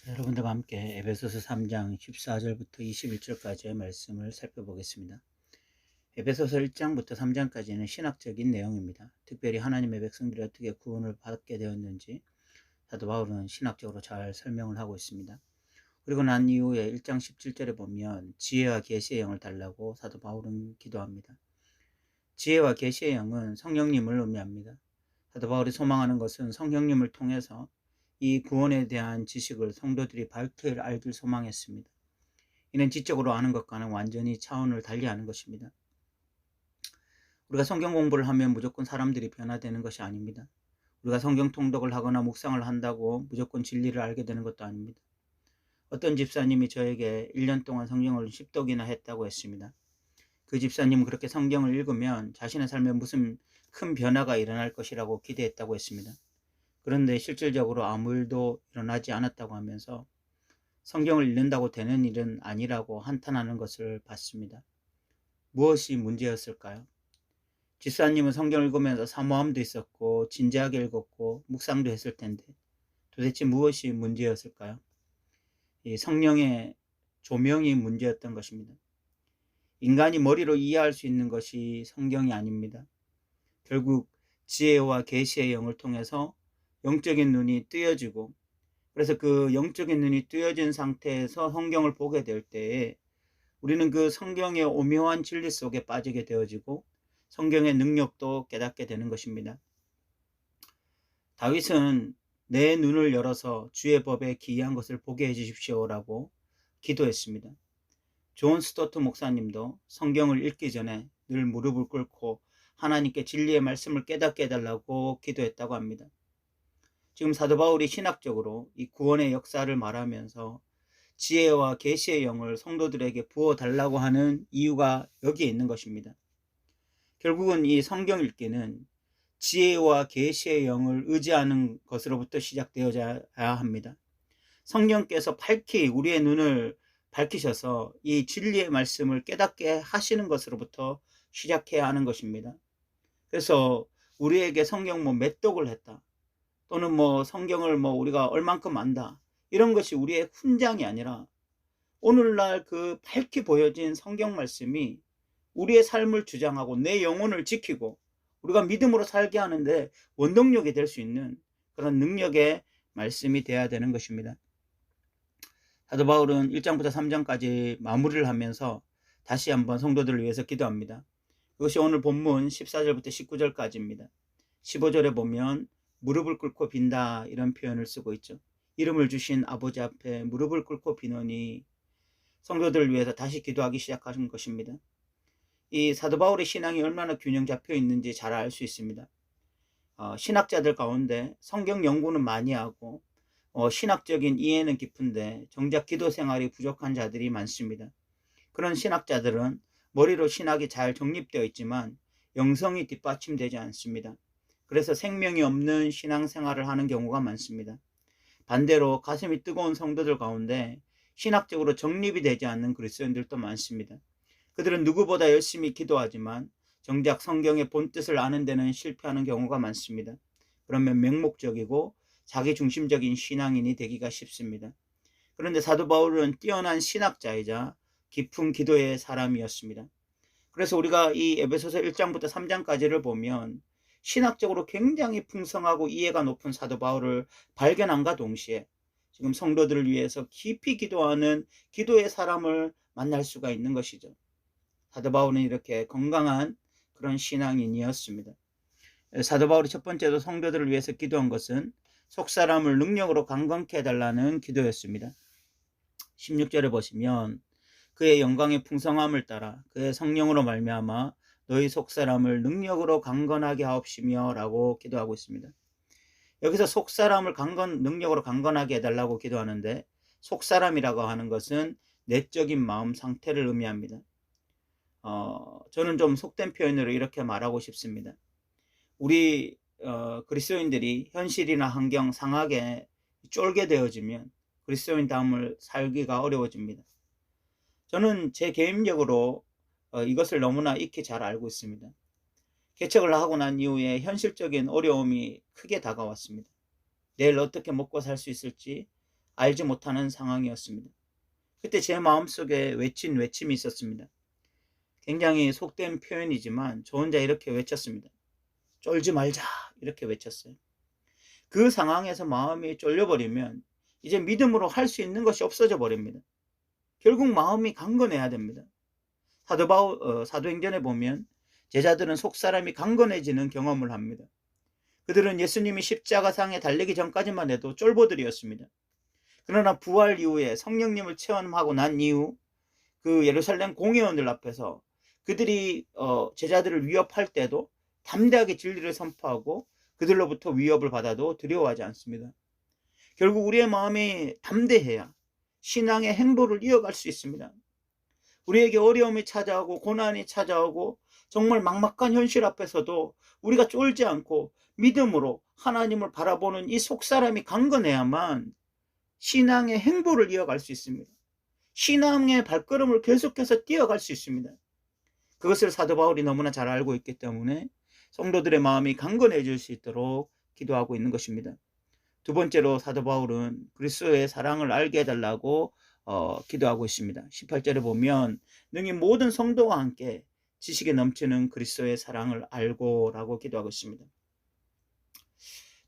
자, 여러분들과 함께 에베소서 3장 14절부터 21절까지의 말씀을 살펴보겠습니다. 에베소서 1장부터 3장까지는 신학적인 내용입니다. 특별히 하나님의 백성들이 어떻게 구원을 받게 되었는지 사도 바울은 신학적으로 잘 설명을 하고 있습니다. 그리고 난 이후에 1장 17절에 보면 지혜와 계시의 영을 달라고 사도 바울은 기도합니다. 지혜와 계시의 영은 성령님을 의미합니다. 사도 바울이 소망하는 것은 성령님을 통해서 이 구원에 대한 지식을 성도들이 밝게 알길 소망했습니다. 이는 지적으로 아는 것과는 완전히 차원을 달리하는 것입니다. 우리가 성경 공부를 하면 무조건 사람들이 변화되는 것이 아닙니다. 우리가 성경 통독을 하거나 묵상을 한다고 무조건 진리를 알게 되는 것도 아닙니다. 어떤 집사님이 저에게 1년 동안 성경을 10독이나 했다고 했습니다. 그 집사님은 그렇게 성경을 읽으면 자신의 삶에 무슨 큰 변화가 일어날 것이라고 기대했다고 했습니다. 그런데 실질적으로 아무 일도 일어나지 않았다고 하면서 성경을 읽는다고 되는 일은 아니라고 한탄하는 것을 봤습니다. 무엇이 문제였을까요? 집사님은 성경을 읽으면서 사모함도 있었고 진지하게 읽었고 묵상도 했을 텐데 도대체 무엇이 문제였을까요? 이 성령의 조명이 문제였던 것입니다. 인간이 머리로 이해할 수 있는 것이 성경이 아닙니다. 결국 지혜와 계시의 영을 통해서 영적인 눈이 뜨여지고, 그래서 그 영적인 눈이 뜨여진 상태에서 성경을 보게 될 때에 우리는 그 성경의 오묘한 진리 속에 빠지게 되어지고 성경의 능력도 깨닫게 되는 것입니다. 다윗은 내 눈을 열어서 주의 법에 기이한 것을 보게 해주십시오라고 기도했습니다. 존 스토트 목사님도 성경을 읽기 전에 늘 무릎을 꿇고 하나님께 진리의 말씀을 깨닫게 해달라고 기도했다고 합니다. 지금 사도 바울이 신학적으로 이 구원의 역사를 말하면서 지혜와 계시의 영을 성도들에게 부어달라고 하는 이유가 여기에 있는 것입니다. 결국은 이 성경 읽기는 지혜와 계시의 영을 의지하는 것으로부터 시작되어야 합니다. 성령께서 밝히 우리의 눈을 밝히셔서 이 진리의 말씀을 깨닫게 하시는 것으로부터 시작해야 하는 것입니다. 그래서 우리에게 성경 몇 독을 했다, 또는 성경을 우리가 얼만큼 안다, 이런 것이 우리의 훈장이 아니라 오늘날 그 밝히 보여진 성경 말씀이 우리의 삶을 주장하고 내 영혼을 지키고 우리가 믿음으로 살게 하는데 원동력이 될 수 있는 그런 능력의 말씀이 되어야 되는 것입니다. 사도 바울은 1장부터 3장까지 마무리를 하면서 다시 한번 성도들을 위해서 기도합니다. 그것이 오늘 본문 14절부터 19절까지입니다. 15절에 보면 무릎을 꿇고 빈다, 이런 표현을 쓰고 있죠. 이름을 주신 아버지 앞에 무릎을 꿇고 비노니, 성도들을 위해서 다시 기도하기 시작하신 것입니다. 이 사도 바울의 신앙이 얼마나 균형 잡혀 있는지 잘 알 수 있습니다. 신학자들 가운데 성경 연구는 많이 하고 신학적인 이해는 깊은데 정작 기도 생활이 부족한 자들이 많습니다. 그런 신학자들은 머리로 신학이 잘 정립되어 있지만 영성이 뒷받침되지 않습니다. 그래서 생명이 없는 신앙생활을 하는 경우가 많습니다. 반대로 가슴이 뜨거운 성도들 가운데 신학적으로 정립이 되지 않는 그리스도인들도 많습니다. 그들은 누구보다 열심히 기도하지만 정작 성경의 본뜻을 아는 데는 실패하는 경우가 많습니다. 그러면 맹목적이고 자기중심적인 신앙인이 되기가 쉽습니다. 그런데 사도 바울은 뛰어난 신학자이자 깊은 기도의 사람이었습니다. 그래서 우리가 이 에베소서 1장부터 3장까지를 보면 신학적으로 굉장히 풍성하고 이해가 높은 사도 바울을 발견함과 동시에 지금 성도들을 위해서 깊이 기도하는 기도의 사람을 만날 수가 있는 것이죠. 사도 바울은 이렇게 건강한 그런 신앙인이었습니다. 사도 바울이 첫 번째로 성도들을 위해서 기도한 것은 속사람을 능력으로 강건케 해달라는 기도였습니다. 16절에 보시면 그의 영광의 풍성함을 따라 그의 성령으로 말미암아 너희 속사람을 능력으로 강건하게 하옵시며 라고 기도하고 있습니다. 여기서 속사람을 능력으로 강건하게 해달라고 기도하는데, 속사람이라고 하는 것은 내적인 마음 상태를 의미합니다. 저는 좀 속된 표현으로 이렇게 말하고 싶습니다. 우리 그리스도인들이 현실이나 환경 상하게 쫄게 되어지면 그리스도인 다음을 살기가 어려워집니다. 저는 제 개인적으로 이것을 너무나 익히 잘 알고 있습니다. 개척을 하고 난 이후에 현실적인 어려움이 크게 다가왔습니다. 내일 어떻게 먹고 살 수 있을지, 알지 못하는 상황이었습니다. 그때 제 마음속에 외친 외침이 있었습니다. 굉장히 속된 표현이지만 저 혼자 이렇게 외쳤습니다. 쫄지 말자, 이렇게 외쳤어요. 그 상황에서 마음이 쫄려버리면 이제 믿음으로 할 수 있는 것이 없어져 버립니다. 결국 마음이 강건해야 됩니다. 사도행전에 보면 제자들은 속사람이 강건해지는 경험을 합니다. 그들은 예수님이 십자가상에 달리기 전까지만 해도 쫄보들이었습니다. 그러나 부활 이후에 성령님을 체험하고 난 이후 그 예루살렘 공회원들 앞에서 그들이 제자들을 위협할 때도 담대하게 진리를 선포하고 그들로부터 위협을 받아도 두려워하지 않습니다. 결국 우리의 마음이 담대해야 신앙의 행보를 이어갈 수 있습니다. 우리에게 어려움이 찾아오고 고난이 찾아오고 정말 막막한 현실 앞에서도 우리가 쫄지 않고 믿음으로 하나님을 바라보는 이 속사람이 강건해야만 신앙의 행보를 이어갈 수 있습니다. 신앙의 발걸음을 계속해서 뛰어갈 수 있습니다. 그것을 사도 바울이 너무나 잘 알고 있기 때문에 성도들의 마음이 강건해질 수 있도록 기도하고 있는 것입니다. 두 번째로 사도 바울은 그리스도의 사랑을 알게 해달라고 기도하고 있습니다. 18절에 보면 능히 모든 성도와 함께 지식에 넘치는 그리스도의 사랑을 알고 라고 기도하고 있습니다.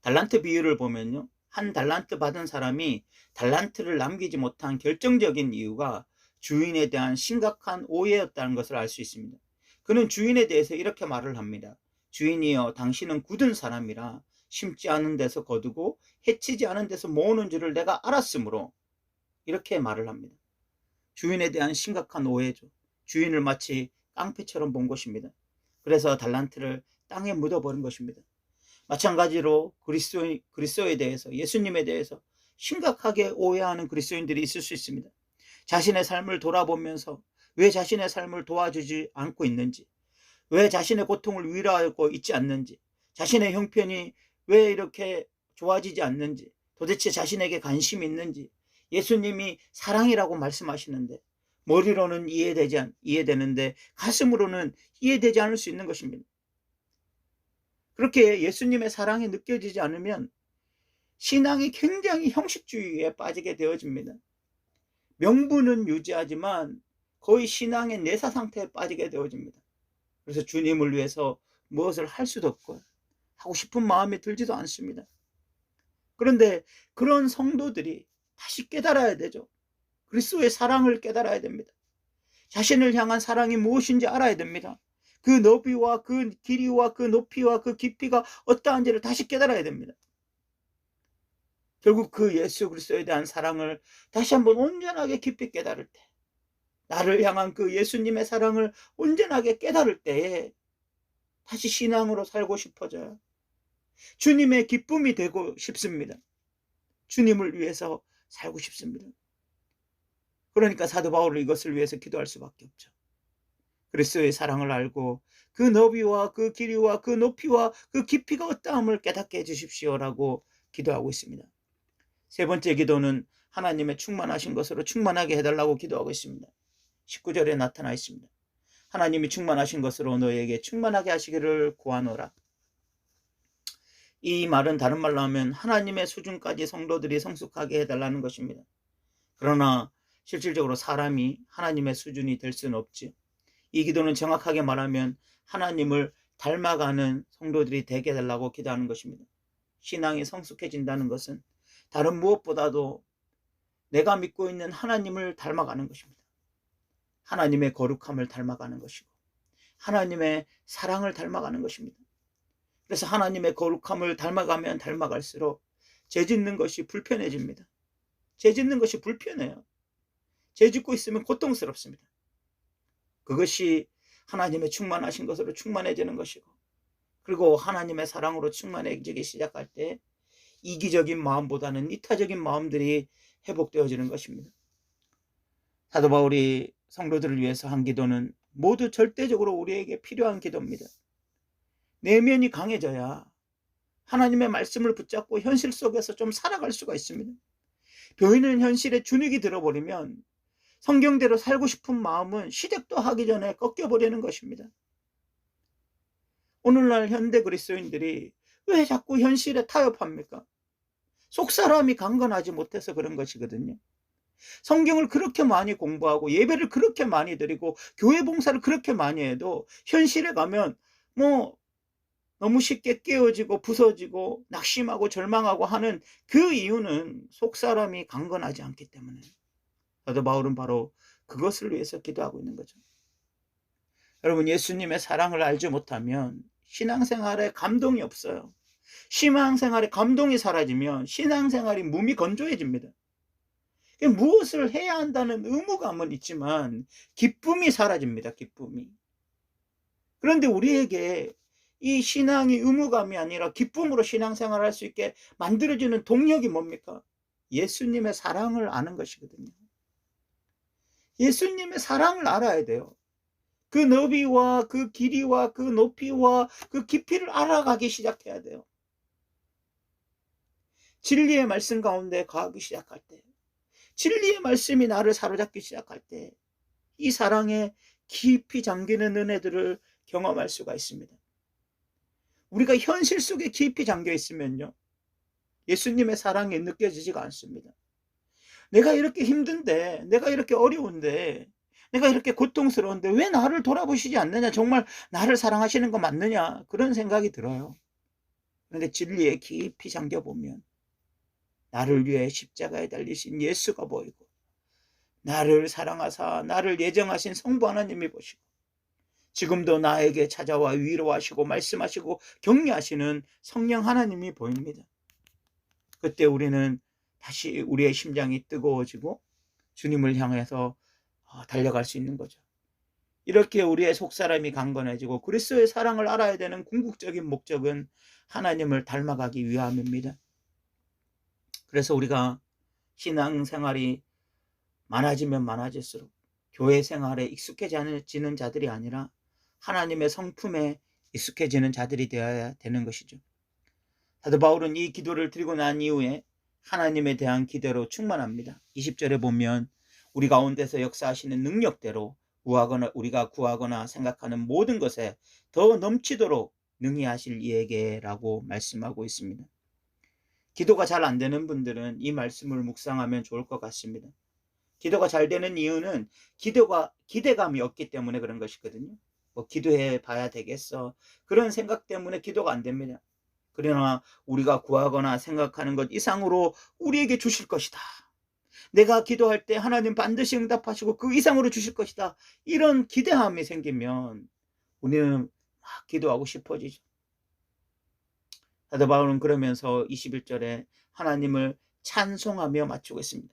달란트 비유를 보면요, 한 달란트 받은 사람이 달란트를 남기지 못한 결정적인 이유가 주인에 대한 심각한 오해였다는 것을 알 수 있습니다. 그는 주인에 대해서 이렇게 말을 합니다. 주인이여, 당신은 굳은 사람이라 심지 않은 데서 거두고 해치지 않은 데서 모으는 줄을 내가 알았으므로, 이렇게 말을 합니다. 주인에 대한 심각한 오해죠. 주인을 마치 깡패처럼 본 것입니다. 그래서 달란트를 땅에 묻어버린 것입니다. 마찬가지로 그리스도에 대해서, 예수님에 대해서 심각하게 오해하는 그리스도인들이 있을 수 있습니다. 자신의 삶을 돌아보면서 왜 자신의 삶을 도와주지 않고 있는지, 왜 자신의 고통을 위로하고 있지 않는지, 자신의 형편이 왜 이렇게 좋아지지 않는지, 도대체 자신에게 관심이 있는지, 예수님이 사랑이라고 말씀하시는데 머리로는 이해되는데 가슴으로는 이해되지 않을 수 있는 것입니다. 그렇게 예수님의 사랑이 느껴지지 않으면 신앙이 굉장히 형식주의에 빠지게 되어집니다. 명분은 유지하지만 거의 신앙의 내사 상태에 빠지게 되어집니다. 그래서 주님을 위해서 무엇을 할 수도 없고 하고 싶은 마음이 들지도 않습니다. 그런데 그런 성도들이 다시 깨달아야 되죠. 그리스도의 사랑을 깨달아야 됩니다. 자신을 향한 사랑이 무엇인지 알아야 됩니다. 그 너비와 그 길이와 그 높이와 그 깊이가 어떠한지를 다시 깨달아야 됩니다. 결국 그 예수 그리스도에 대한 사랑을 다시 한번 온전하게 깊이 깨달을 때, 나를 향한 그 예수님의 사랑을 온전하게 깨달을 때에 다시 신앙으로 살고 싶어져요. 주님의 기쁨이 되고 싶습니다. 주님을 위해서 살고 싶습니다. 그러니까 사도 바울은 이것을 위해서 기도할 수밖에 없죠. 그리스도의 사랑을 알고 그 너비와 그 길이와 그 높이와 그 깊이가 어떠함을 깨닫게 해주십시오라고 기도하고 있습니다. 세 번째 기도는 하나님의 충만하신 것으로 충만하게 해달라고 기도하고 있습니다. 19절에 나타나 있습니다. 하나님이 충만하신 것으로 너에게 충만하게 하시기를 구하노라. 이 말은 다른 말로 하면 하나님의 수준까지 성도들이 성숙하게 해달라는 것입니다. 그러나 실질적으로 사람이 하나님의 수준이 될 수는 없지. 이 기도는 정확하게 말하면 하나님을 닮아가는 성도들이 되게 해달라고 기도하는 것입니다. 신앙이 성숙해진다는 것은 다른 무엇보다도 내가 믿고 있는 하나님을 닮아가는 것입니다. 하나님의 거룩함을 닮아가는 것이고 하나님의 사랑을 닮아가는 것입니다. 그래서 하나님의 거룩함을 닮아가면 닮아갈수록 죄 짓는 것이 불편해집니다. 죄 짓는 것이 불편해요. 죄 짓고 있으면 고통스럽습니다. 그것이 하나님의 충만하신 것으로 충만해지는 것이고, 그리고 하나님의 사랑으로 충만해지기 시작할 때 이기적인 마음보다는 이타적인 마음들이 회복되어지는 것입니다. 사도 바울이 성도들을 위해서 한 기도는 모두 절대적으로 우리에게 필요한 기도입니다. 내면이 강해져야 하나님의 말씀을 붙잡고 현실 속에서 좀 살아갈 수가 있습니다. 보이는 현실에 주눅이 들어버리면 성경대로 살고 싶은 마음은 시작도 하기 전에 꺾여버리는 것입니다. 오늘날 현대 그리스도인들이 왜 자꾸 현실에 타협합니까? 속사람이 강건하지 못해서 그런 것이거든요. 성경을 그렇게 많이 공부하고 예배를 그렇게 많이 드리고 교회 봉사를 그렇게 많이 해도 현실에 가면 뭐 너무 쉽게 깨어지고 부서지고 낙심하고 절망하고 하는 그 이유는 속사람이 강건하지 않기 때문에, 사도 바울은 바로 그것을 위해서 기도하고 있는 거죠. 여러분, 예수님의 사랑을 알지 못하면 신앙생활에 감동이 없어요. 신앙생활에 감동이 사라지면 신앙생활이 무미건조해집니다. 무엇을 해야 한다는 의무감은 있지만 기쁨이 사라집니다. 기쁨이. 그런데 우리에게 이 신앙이 의무감이 아니라 기쁨으로 신앙생활을 할 수 있게 만들어주는 동력이 뭡니까? 예수님의 사랑을 아는 것이거든요. 예수님의 사랑을 알아야 돼요. 그 너비와 그 길이와 그 높이와 그 깊이를 알아가기 시작해야 돼요. 진리의 말씀 가운데 거하기 시작할 때, 진리의 말씀이 나를 사로잡기 시작할 때 이 사랑에 깊이 잠기는 은혜들을 경험할 수가 있습니다. 우리가 현실 속에 깊이 잠겨 있으면요, 예수님의 사랑이 느껴지지가 않습니다. 내가 이렇게 힘든데, 내가 이렇게 어려운데, 내가 이렇게 고통스러운데 왜 나를 돌아보시지 않느냐, 정말 나를 사랑하시는 거 맞느냐, 그런 생각이 들어요. 그런데 진리에 깊이 잠겨보면 나를 위해 십자가에 달리신 예수가 보이고, 나를 사랑하사 나를 예정하신 성부 하나님이 보시고, 지금도 나에게 찾아와 위로하시고 말씀하시고 격려하시는 성령 하나님이 보입니다. 그때 우리는 다시 우리의 심장이 뜨거워지고 주님을 향해서 달려갈 수 있는 거죠. 이렇게 우리의 속사람이 강건해지고 그리스도의 사랑을 알아야 되는 궁극적인 목적은 하나님을 닮아가기 위함입니다. 그래서 우리가 신앙생활이 많아지면 많아질수록 교회 생활에 익숙해지는 자들이 아니라 하나님의 성품에 익숙해지는 자들이 되어야 되는 것이죠. 사도 바울은 이 기도를 드리고 난 이후에 하나님에 대한 기대로 충만합니다. 20절에 보면 우리 가운데서 역사하시는 능력대로 우리가 구하거나 생각하는 모든 것에 더 넘치도록 능히 하실 이에게라고 말씀하고 있습니다. 기도가 잘 안 되는 분들은 이 말씀을 묵상하면 좋을 것 같습니다. 기도가 잘 되는 이유는 기대감이 없기 때문에 그런 것이거든요. 뭐 기도해 봐야 되겠어, 그런 생각 때문에 기도가 안 됩니다. 그러나 우리가 구하거나 생각하는 것 이상으로 우리에게 주실 것이다, 내가 기도할 때 하나님 반드시 응답하시고 그 이상으로 주실 것이다, 이런 기대함이 생기면 우리는 막 기도하고 싶어지죠. 사도 바울은 그러면서 21절에 하나님을 찬송하며 마치고 있습니다.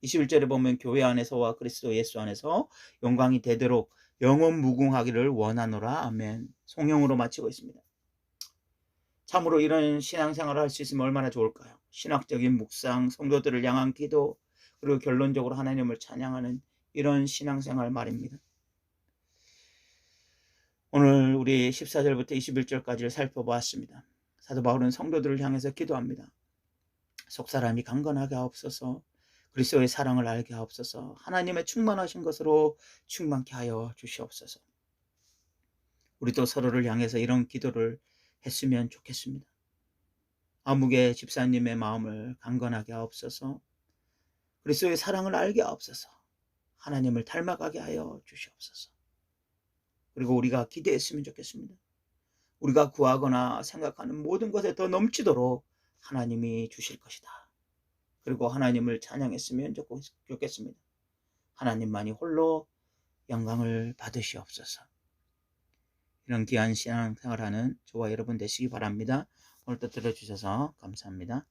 21절에 보면 교회 안에서와 그리스도 예수 안에서 영광이 되도록 영원 무궁하기를 원하노라. 아멘. 송영으로 마치고 있습니다. 참으로 이런 신앙생활을 할 수 있으면 얼마나 좋을까요? 신학적인 묵상, 성도들을 향한 기도, 그리고 결론적으로 하나님을 찬양하는 이런 신앙생활 말입니다. 오늘 우리 14절부터 21절까지를 살펴보았습니다. 사도 바울은 성도들을 향해서 기도합니다. 속사람이 강건하게 하옵소서, 그리스도의 사랑을 알게 하옵소서, 하나님의 충만하신 것으로 충만케 하여 주시옵소서. 우리도 서로를 향해서 이런 기도를 했으면 좋겠습니다. 아무개 집사님의 마음을 강건하게 하옵소서, 그리스도의 사랑을 알게 하옵소서, 하나님을 닮아가게 하여 주시옵소서. 그리고 우리가 기대했으면 좋겠습니다. 우리가 구하거나 생각하는 모든 것에 더 넘치도록 하나님이 주실 것이다. 그리고 하나님을 찬양했으면 좋겠습니다. 하나님만이 홀로 영광을 받으시옵소서. 이런 귀한 신앙생활하는 저와 여러분 되시기 바랍니다. 오늘도 들어주셔서 감사합니다.